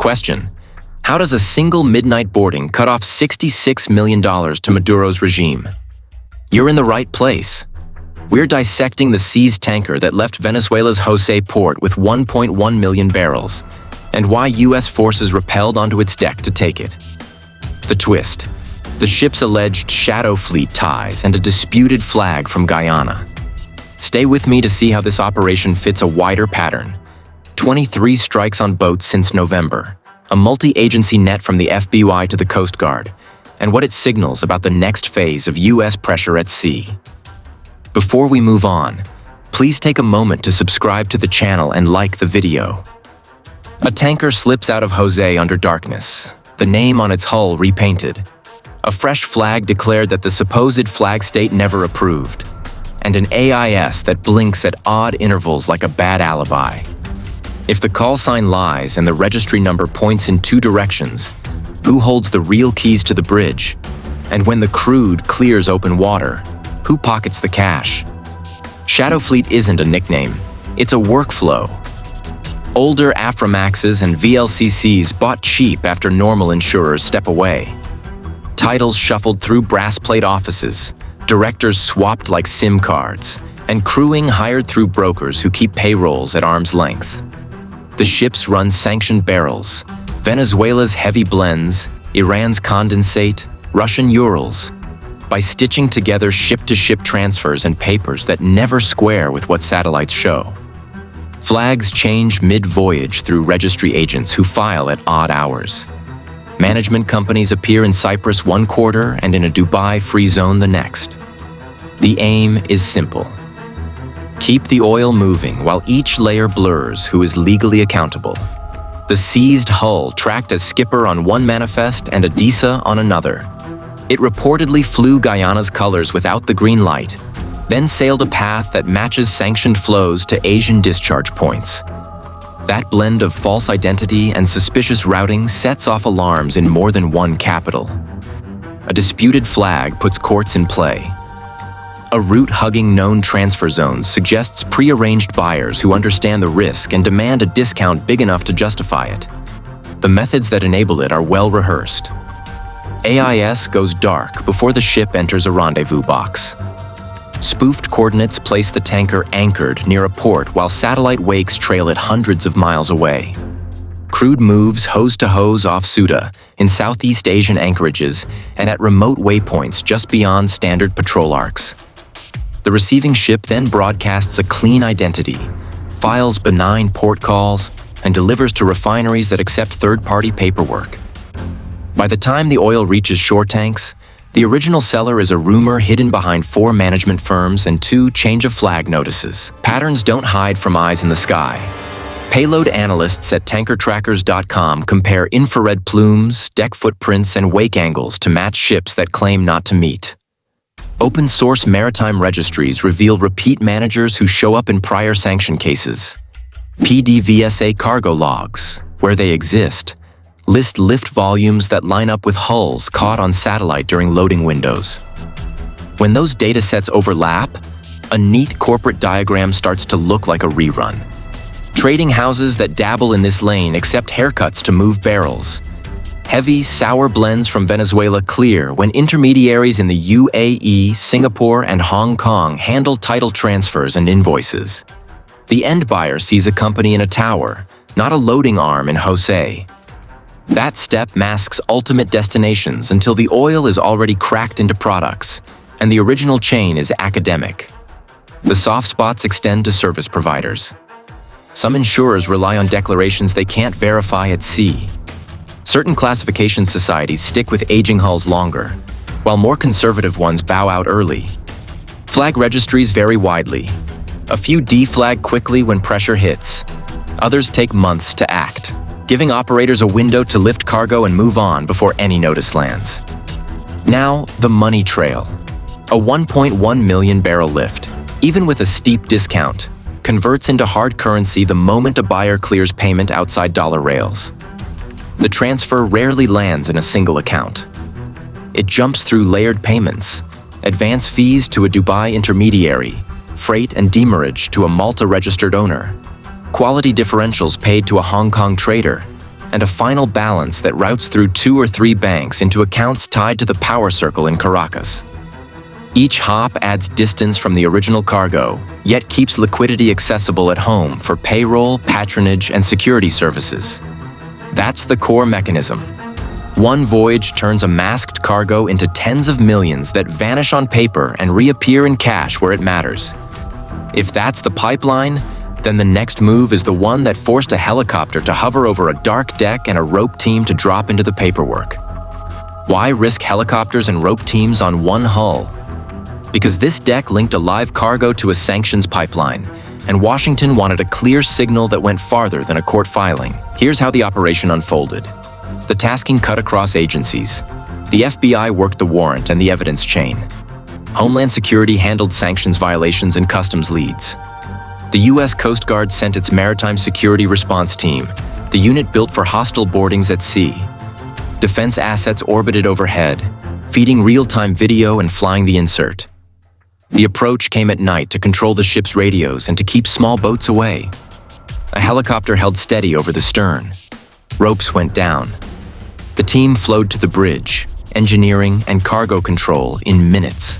Question: how does a single midnight boarding cut off $66 million to Maduro's regime? You're in the right place. We're dissecting the seized tanker that left Venezuela's Jose port with 1.1 million barrels, and why U.S. forces rappelled onto its deck to take it. The twist: the ship's alleged shadow fleet ties and a disputed flag from Guyana. Stay with me to see how this operation fits a wider pattern. 23 strikes on boats since November, a multi-agency net from the FBI to the Coast Guard, and what it signals about the next phase of U.S. pressure at sea. Before we move on, please take a moment to subscribe to the channel and like the video. A tanker slips out of Jose under darkness, the name on its hull repainted. A fresh flag declared that the supposed flag state never approved, and an AIS that blinks at odd intervals like a bad alibi. If the call sign lies and the registry number points in two directions, who holds the real keys to the bridge? And when the crude clears open water, who pockets the cash? Shadow Fleet isn't a nickname, it's a workflow. Older Aframaxes and VLCCs bought cheap after normal insurers step away. Titles shuffled through brass plate offices, directors swapped like SIM cards, and crewing hired through brokers who keep payrolls at arm's length. The ships run sanctioned barrels, Venezuela's heavy blends, Iran's condensate, Russian Urals, by stitching together ship-to-ship transfers and papers that never square with what satellites show. Flags change mid-voyage through registry agents who file at odd hours. Management companies appear in Cyprus one quarter and in a Dubai free zone the next. The aim is simple: keep the oil moving while each layer blurs who is legally accountable. The seized hull tracked a skipper on one manifest and a DISA on another. It reportedly flew Guyana's colors without the green light, then sailed a path that matches sanctioned flows to Asian discharge points. That blend of false identity and suspicious routing sets off alarms in more than one capital. A disputed flag puts courts in play. A route-hugging known transfer zones suggests pre-arranged buyers who understand the risk and demand a discount big enough to justify it. The methods that enable it are well rehearsed. AIS goes dark before the ship enters a rendezvous box. Spoofed coordinates place the tanker anchored near a port while satellite wakes trail it hundreds of miles away. Crude moves hose to hose off Ceuta, in Southeast Asian anchorages, and at remote waypoints just beyond standard patrol arcs. The receiving ship then broadcasts a clean identity, files benign port calls, and delivers to refineries that accept third-party paperwork. By the time the oil reaches shore tanks, the original seller is a rumor hidden behind 4 management firms and 2 change-of-flag notices. Patterns don't hide from eyes in the sky. Payload analysts at tankertrackers.com compare infrared plumes, deck footprints, and wake angles to match ships that claim not to meet. Open-source maritime registries reveal repeat managers who show up in prior sanction cases. PDVSA cargo logs, where they exist, list lift volumes that line up with hulls caught on satellite during loading windows. When those datasets overlap, a neat corporate diagram starts to look like a rerun. Trading houses that dabble in this lane accept haircuts to move barrels. Heavy, sour blends from Venezuela clear when intermediaries in the UAE, Singapore, and Hong Kong handle title transfers and invoices. The end buyer sees a company in a tower, not a loading arm in Jose. That step masks ultimate destinations until the oil is already cracked into products, and the original chain is academic. The soft spots extend to service providers. Some insurers rely on declarations they can't verify at sea. Certain classification societies stick with aging hulls longer, while more conservative ones bow out early. Flag registries vary widely. A few deflag quickly when pressure hits. Others take months to act, giving operators a window to lift cargo and move on before any notice lands. Now, the money trail. A 1.1 million barrel lift, even with a steep discount, converts into hard currency the moment a buyer clears payment outside dollar rails. The transfer rarely lands in a single account. It jumps through layered payments, advance fees to a Dubai intermediary, freight and demurrage to a Malta-registered owner, quality differentials paid to a Hong Kong trader, and a final balance that routes through 2 or 3 banks into accounts tied to the power circle in Caracas. Each hop adds distance from the original cargo, yet keeps liquidity accessible at home for payroll, patronage, and security services. That's the core mechanism. One voyage turns a masked cargo into tens of millions that vanish on paper and reappear in cash where it matters. If that's the pipeline, then the next move is the one that forced a helicopter to hover over a dark deck and a rope team to drop into the paperwork. Why risk helicopters and rope teams on one hull? Because this deck linked a live cargo to a sanctions pipeline, and Washington wanted a clear signal that went farther than a court filing. Here's how the operation unfolded. The tasking cut across agencies. The FBI worked the warrant and the evidence chain. Homeland Security handled sanctions violations and customs leads. The U.S. Coast Guard sent its Maritime Security Response Team, the unit built for hostile boardings at sea. Defense assets orbited overhead, feeding real-time video and flying the insert. The approach came at night to control the ship's radios and to keep small boats away. A helicopter held steady over the stern. Ropes went down. The team flowed to the bridge, engineering and cargo control in minutes.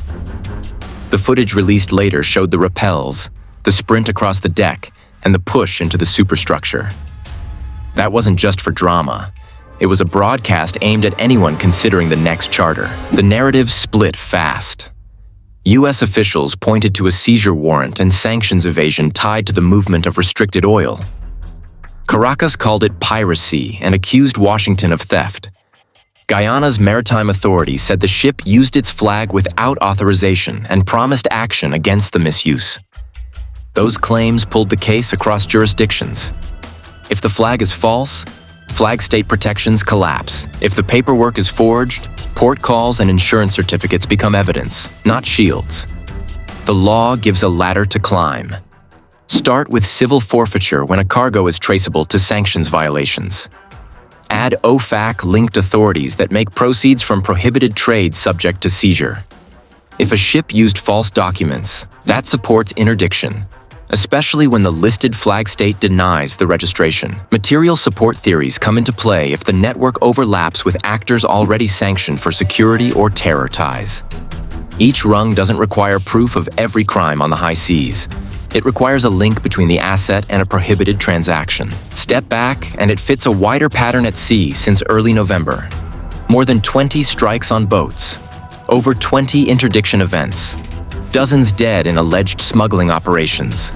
The footage released later showed the rappels, the sprint across the deck, and the push into the superstructure. That wasn't just for drama. It was a broadcast aimed at anyone considering the next charter. The narrative split fast. U.S. officials pointed to a seizure warrant and sanctions evasion tied to the movement of restricted oil. Caracas called it piracy and accused Washington of theft. Guyana's maritime authority said the ship used its flag without authorization and promised action against the misuse. Those claims pulled the case across jurisdictions. If the flag is false, flag state protections collapse. If the paperwork is forged, port calls and insurance certificates become evidence, not shields. The law gives a ladder to climb. Start with civil forfeiture when a cargo is traceable to sanctions violations. Add OFAC-linked authorities that make proceeds from prohibited trade subject to seizure. If a ship used false documents, that supports interdiction, especially when the listed flag state denies the registration. Material support theories come into play if the network overlaps with actors already sanctioned for security or terror ties. Each rung doesn't require proof of every crime on the high seas. It requires a link between the asset and a prohibited transaction. Step back, and it fits a wider pattern at sea since early November. More than 20 strikes on boats. Over 20 interdiction events. Dozens dead in alleged smuggling operations.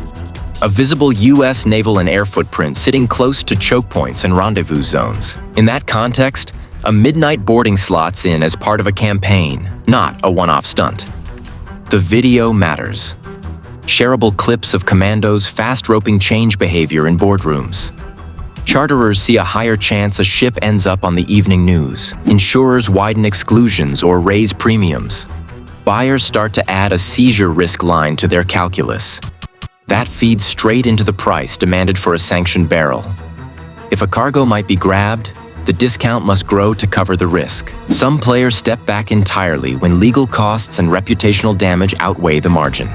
A visible U.S. naval and air footprint sitting close to choke points and rendezvous zones. In that context, a midnight boarding slots in as part of a campaign, not a one-off stunt. The video matters. Shareable clips of commandos fast-roping change behavior in boardrooms. Charterers see a higher chance a ship ends up on the evening news. Insurers widen exclusions or raise premiums. Buyers start to add a seizure risk line to their calculus. That feeds straight into the price demanded for a sanctioned barrel. If a cargo might be grabbed, the discount must grow to cover the risk. Some players step back entirely when legal costs and reputational damage outweigh the margin.